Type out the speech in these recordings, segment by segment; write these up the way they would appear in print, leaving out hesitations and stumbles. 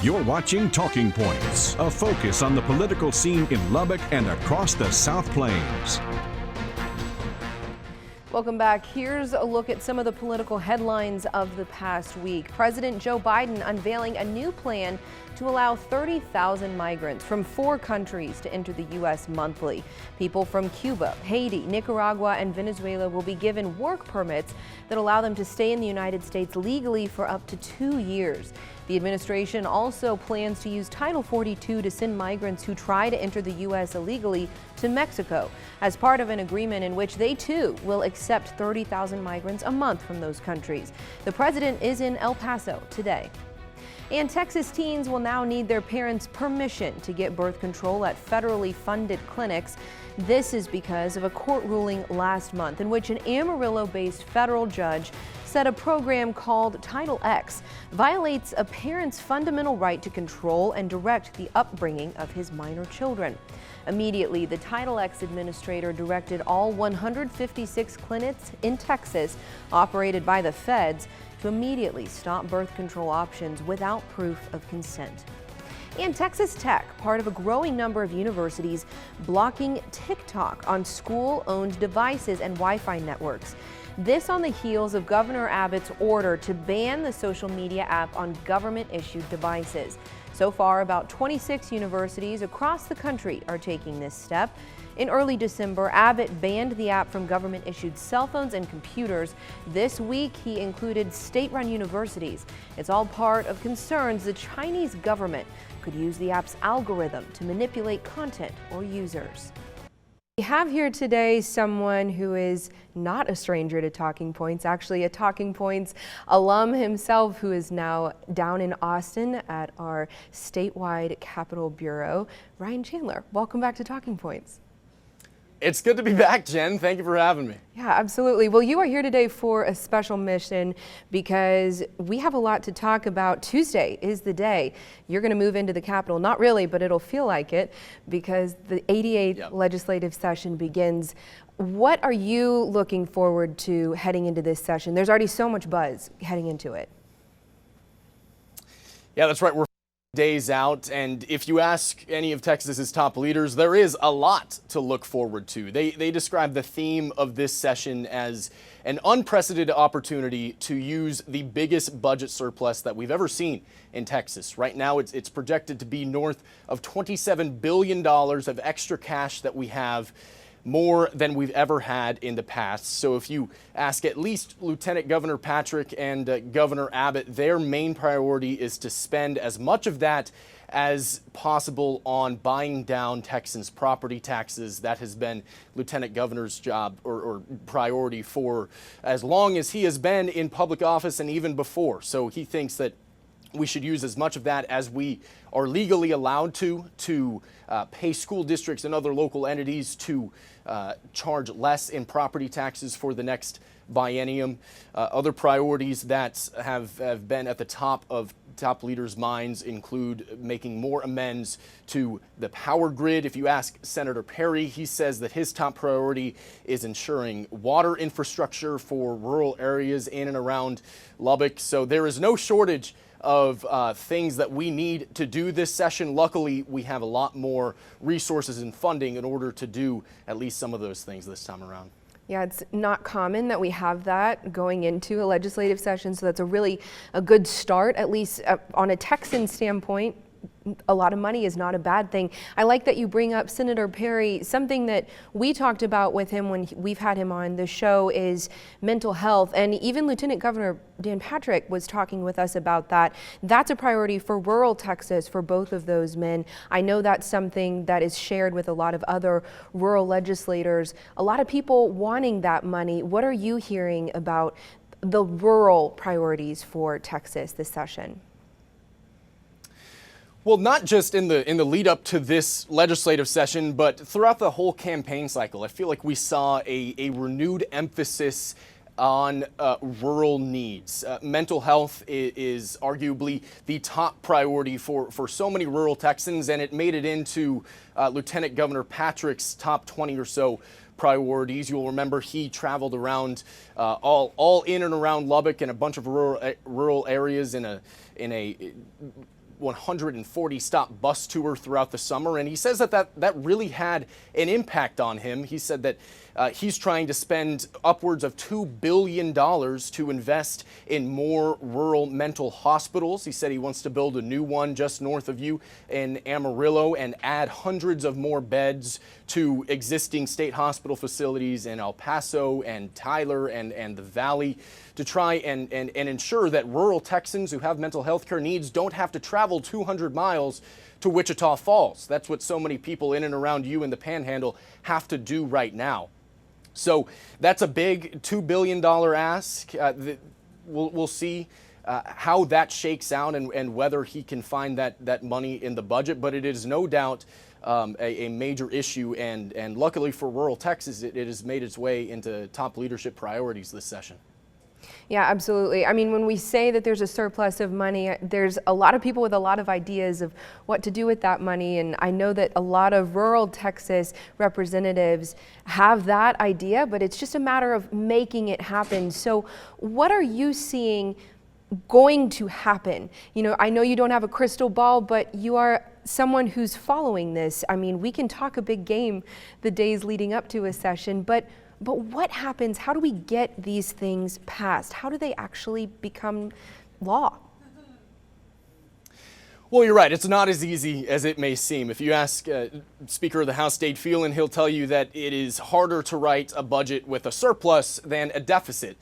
You're watching Talking Points, a focus on the political scene in Lubbock and across the South Plains. Welcome back. Here's a look at some of the political headlines of the past week. President Joe Biden unveiling a new plan to allow 30,000 migrants from 4 countries to enter the U.S. monthly. People from Cuba, Haiti, Nicaragua, and Venezuela will be given work permits that allow them to stay in the United States legally for up to 2 years. The administration also plans to use Title 42 to send migrants who try to enter the U.S. illegally to Mexico as part of an agreement in which they too will accept 30,000 migrants a month from those countries. The president is in El Paso today. And Texas teens will now need their parents' permission to get birth control at federally funded clinics. This is because of a court ruling last month in which an Amarillo-based federal judge said a program called Title X violates a parent's fundamental right to control and direct the upbringing of his minor children. Immediately, the Title X administrator directed all 156 clinics in Texas operated by the feds to immediately stop birth control options without proof of consent. And Texas Tech, part of a growing number of universities blocking TikTok on school-owned devices and Wi-Fi networks. This on the heels of Governor Abbott's order to ban the social media app on government-issued devices. So far, about 26 universities across the country are taking this step. In early December, Abbott banned the app from government-issued cell phones and computers. This week, he included state-run universities. It's all part of concerns the Chinese government could use the app's algorithm to manipulate content or users. We have here today someone who is not a stranger to Talking Points, actually a Talking Points alum himself, who is now down in Austin at our statewide Capitol Bureau. Ryan Chandler, welcome back to Talking Points. It's good to be back, Jen. Thank you for having me. Yeah, absolutely. Well, you are here today for a special mission because we have a lot to talk about. Tuesday is the day you're going to move into the Capitol. Not really, but it'll feel like it because the 88th legislative session begins. What are you looking forward to heading into this session? There's already so much buzz heading into it. Yeah, that's right. We're Days out, and if you ask any of Texas's top leaders, there is a lot to look forward to. They describe the theme of this session as an unprecedented opportunity to use the biggest budget surplus that we've ever seen in Texas. Right now, it's projected to be north of $27 billion of extra cash that we have, more than we've ever had in the past. So if you ask at least Lieutenant Governor Patrick and Governor Abbott, their main priority is to spend as much of that as possible on buying down Texans' property taxes. That has been Lieutenant Governor's job or priority for as long as he has been in public office and even before. So he thinks that we should use as much of that as we are legally allowed to pay school districts and other local entities to charge less in property taxes for the next biennium. Other priorities that have been at the top of top leaders' minds include making more amends to the power grid. If you ask Senator Perry, he says that his top priority is ensuring water infrastructure for rural areas in and around Lubbock. So there is no shortage of things that we need to do this session. Luckily, we have a lot more resources and funding in order to do at least some of those things this time around. Yeah, it's not common that we have that going into a legislative session, so that's a good start, at least on a Texan standpoint. A lot of money is not a bad thing. I like that you bring up Senator Perry. Something that we talked about with him when we've had him on the show is mental health. And even Lieutenant Governor Dan Patrick was talking with us about that. That's a priority for rural Texas for both of those men. I know that's something that is shared with a lot of other rural legislators. A lot of people wanting that money. What are you hearing about the rural priorities for Texas this session? Well, not just in the lead up to this legislative session, but throughout the whole campaign cycle, I feel like we saw a renewed emphasis on rural needs. Mental health is arguably the top priority for so many rural Texans, and it made it into Lieutenant Governor Patrick's top 20 or so priorities. You'll remember he traveled around all in and around Lubbock and a bunch of rural areas in a 140-stop bus tour throughout the summer, and he says that really had an impact on him. He said that he's trying to spend upwards of $2 billion to invest in more rural mental hospitals. He said he wants to build a new one just north of you in Amarillo and add hundreds of more beds to existing state hospital facilities in El Paso and Tyler and the Valley to try and ensure that rural Texans who have mental health care needs don't have to travel 200 miles to Wichita Falls. That's what so many people in and around you in the Panhandle have to do right now. So that's a big $2 billion ask. We'll see how that shakes out and whether he can find that money in the budget. But it is no doubt a major issue. And luckily for rural Texas, it has made its way into top leadership priorities this session. Yeah, absolutely. I mean, when we say that there's a surplus of money, there's a lot of people with a lot of ideas of what to do with that money. And I know that a lot of rural Texas representatives have that idea, but it's just a matter of making it happen. So what are you seeing going to happen? You know, I know you don't have a crystal ball, but you are someone who's following this. I mean, we can talk a big game the days leading up to a session, but what happens? How do we get these things passed? How do they actually become law? Well, you're right. It's not as easy as it may seem. If you ask Speaker of the House Dade Phelan, he'll tell you that it is harder to write a budget with a surplus than a deficit.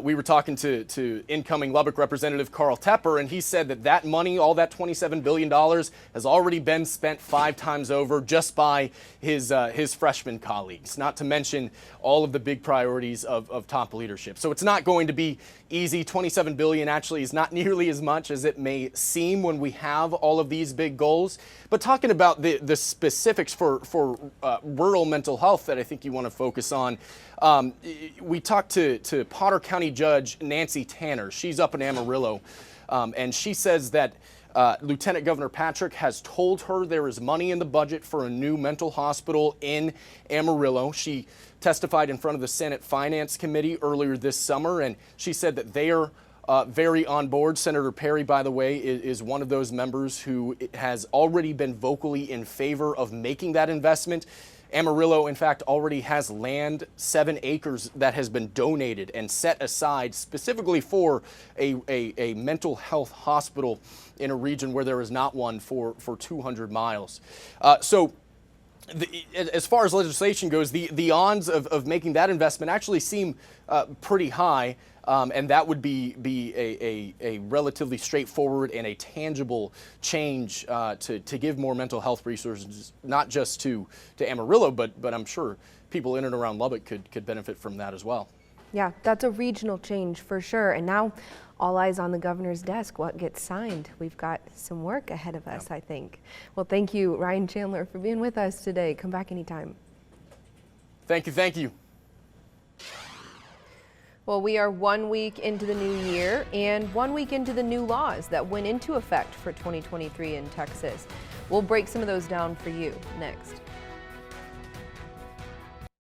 We were talking to incoming Lubbock Representative Carl Tepper, and he said that money, all that $27 billion, has already been spent 5 times over just by his freshman colleagues, not to mention all of the big priorities of top leadership. So it's not going to be easy. $27 billion actually is not nearly as much as it may seem when we have all of these big goals. But talking about the specifics for rural mental health that I think you want to focus on, we talked to Potter County Judge Nancy Tanner. She's up in Amarillo, and she says that Lieutenant Governor Patrick has told her there is money in the budget for a new mental hospital in Amarillo. She testified in front of the Senate Finance Committee earlier this summer, and she said that they are very on board. Senator Perry, by the way, is one of those members who has already been vocally in favor of making that investment. Amarillo, in fact, already has land, 7 acres, that has been donated and set aside specifically for a mental health hospital in a region where there is not one for 200 miles. As far as legislation goes, the odds of making that investment actually seem pretty high. And that would be a relatively straightforward and a tangible change to give more mental health resources, not just to Amarillo, but I'm sure people in and around Lubbock could benefit from that as well. Yeah, that's a regional change for sure. And now all eyes on the governor's desk. What gets signed? We've got some work ahead of us, I think. Well, thank you, Ryan Chandler, for being with us today. Come back anytime. Thank you. Thank you. Well, we are 1 week into the new year and 1 week into the new laws that went into effect for 2023 in Texas. We'll break some of those down for you next.